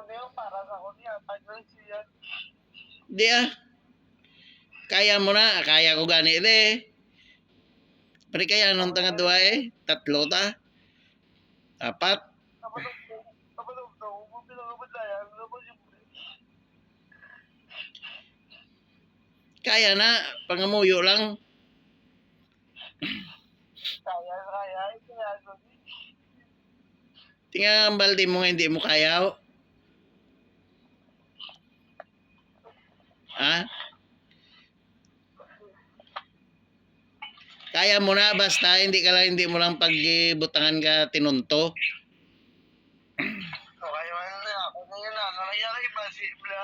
na yun, para sa ako niya. Tagal siya. Di kaya mo na, kaya ko gani Pero kaya nung tanga dua tatlo ta. Apat. Kaya na, pangamuyo lang. Kaya. Tingnan ang balde mo nga hindi mo kaya. Ha? Kaya mo na basta hindi mo lang pagbutangan ka tinunto. Okay, man ako na yun na. Nangyari ba si Bla?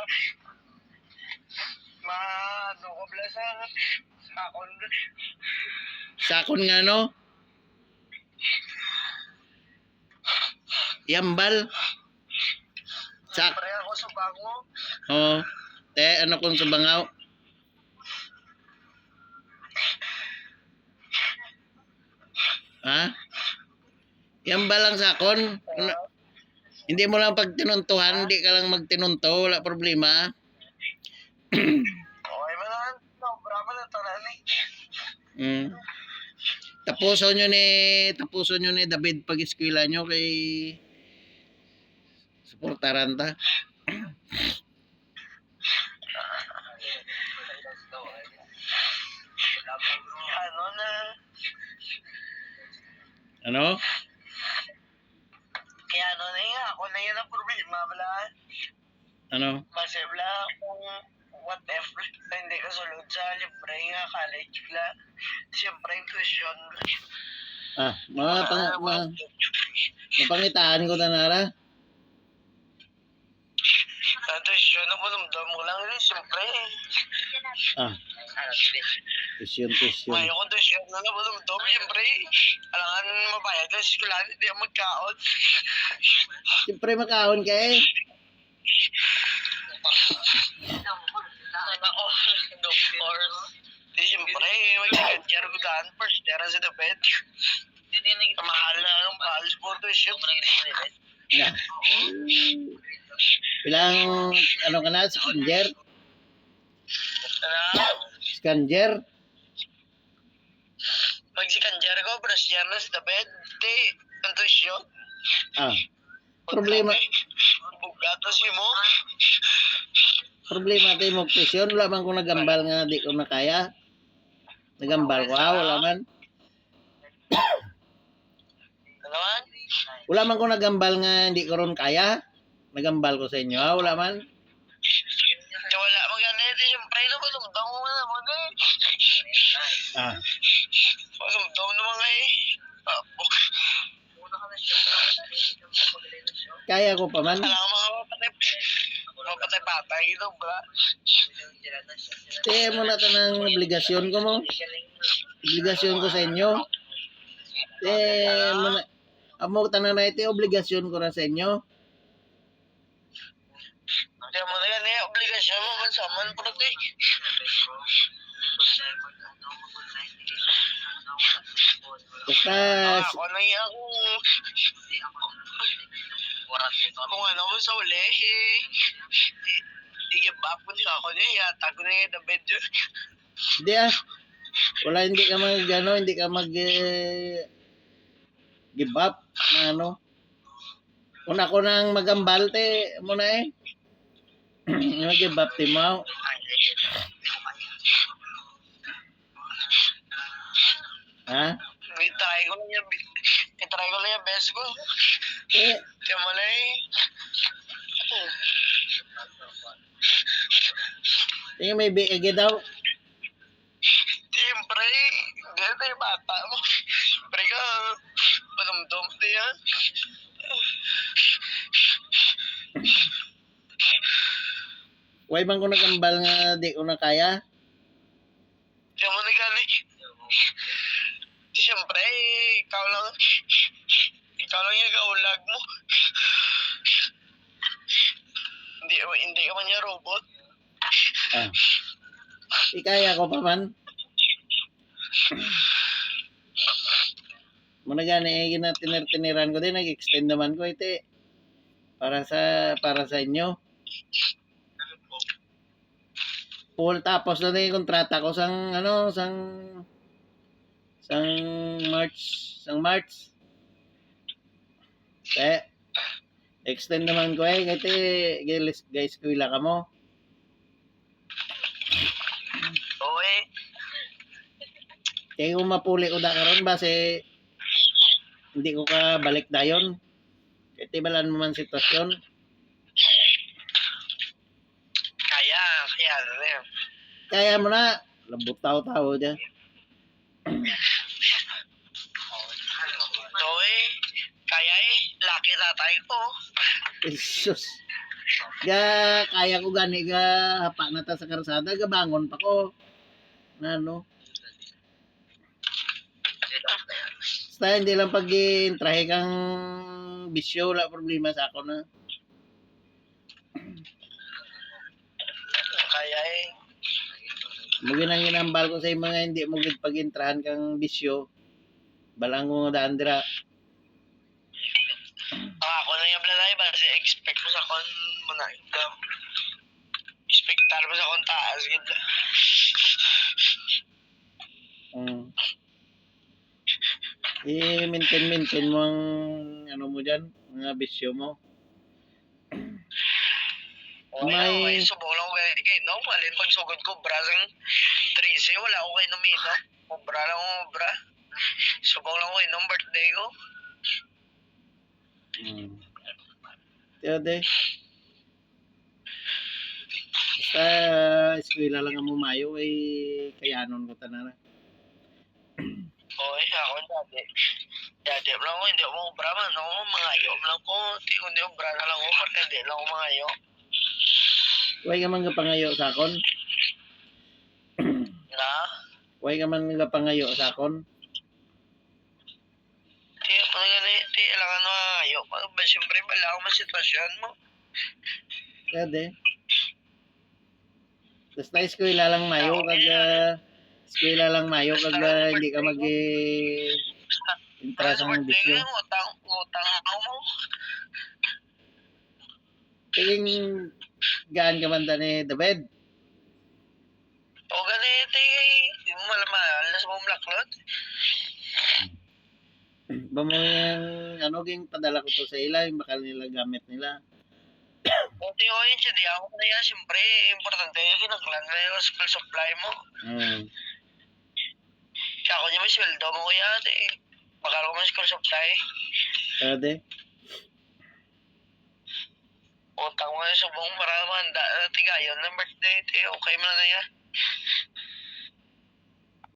Ano ko Bla sa sakon. Sakon nga no? Yambal. Pre ako sa bango. Oo. Ano kung sa bangaw? Ha? Yambal lang sakon. Hindi mo lang pag tinuntuhan, hindi ka lang magtinunto, wala problema. Okay man na. Sobra man na talani. Tapuson nyo ni David pag-eskwela nyo kay suportaran ta. Ano na? Ano? Kaya ano na yun, ako na yun ang problema, Bla. Ano? Kasi Bla, kung what if hindi ka sulod sa libre nga college, Bla. Siyempre, tuition. Mapangitaan ko na nara. Tuition na bulumdum mo lang rin, siyempre. Tuition. Ngayon kung tuition na bulumdum, siyempre. Alangan mabayad lang sa eskwelahan, hindi ang magkaon. Siyempre makaon ka Siyempre, mag-second-year ko daan, first year sa David. Mahal sa tuition. Bilang ano ka na, scanger? Scanger? Mag-second-year ko, first year na sa David. Di, ang tuition. Problema. Bugatos yun mo. Problema tayo mo presyon. Wala man kung nagambal nga di ko nakaya. Nagambal ko wala man. Ano man? Wala man kung nagambal nga hindi ko ron kaya. Nagambal ko sa inyo wala man. Wala mag-anit. Siyempre na malumdang mo naman Malumdang naman Kaya ko pa man. Alam mga patay-patay ito ba? Kaya mo na ito ng obligasyon ko mo. Obligasyon ko sa inyo. Amo tanan na ito, obligasyon ko na sa inyo. Kaya mo na yan obligasyon mo man sa man po Basta ako na yan kung ano mo sa uli i-give up ko ako niya yata ko na yung David yun. Hindi wala hindi ka mag give up na ano. Una ko nang magambal mo na give up mo. I-try ko lang yung best ko. Kaya mo na may biigi daw. Siyempre, ganito yung bata mo. Siyempre ka, malumdum niya. Why bang ko nagambal nga di ko na kaya? Kaya mo na gani. Siyempre, ikaw lang yung gaulag mo. Hindi ka man niya robot. Ikaya ko pa man. Muna gani, tinir-tiniran ko din, nag-extend naman ko ito para sa inyo. Full tapos na yung kontrata ko sang March, sang March. Kaya extend naman ko guys ko ila ka mo. Okay. Kaya kung mapuli ko da karon base hindi ko ka balik dayon. Kaya tibalan mo man sitwasyon. Kaya na rin. Kaya mo na. Labot tao dyan. Okay. Kaya laki tatay ko. Jesus. Kaya ko gani hapa na ta sa karsada, bangon pa ko. Ano? Basta hindi lang pag-intrahe kang bisyo, wala problema sa ako na. Kaya Muginang ginambal ko sa mga hindi mo pag-intrahan kang bisyo. Balang ko nga daan dira. ako na yung lalay ba kasi expect ko sa kon mo na ito. Expectar mo sa kon taas gid. I-maintain mo ang ano mo dyan, mga bisyo mo. May subok lang ko kay no, alin pag sugod ko brasang 13 wala ko kay numito. Obra lang obra. Subok lang ko nung birthday ko. Tiyode. Basta eskwela lang ang mumayo kayanon ko tanan. Okay, ako dati. Dati lang ko, hindi ako obra man. Ako mangayo lang ko. Hindi obra na lang ko. Hindi lang ako mangayo. Huwag ka man pangayo sa akon. Na? Huwag ka man pangayo sa akon. Di alangan mo mangayo. Siyempre, bala ako man sitwasyon mo. Pwede. Basta eskwela lang mayo eskwela lang mayo hindi ka intra sa mga bisyo. Utang mo. Tingin gaan ka man ni David. O ganito yung malalas mo mlaklot. Ba mo yung ging padala ko to sa ila, yung bakal nila gamit nila. Hindi ko yun siya, di ako na yan. Siyempre, importante yung kinaglan na yung school supply mo. Kaya ako niya may sweldo mo ko yan. Bakal ko may school supply. Pwede. Utang mo yung subong para mahanda na tigayon ng birthday. Okay mo na yan.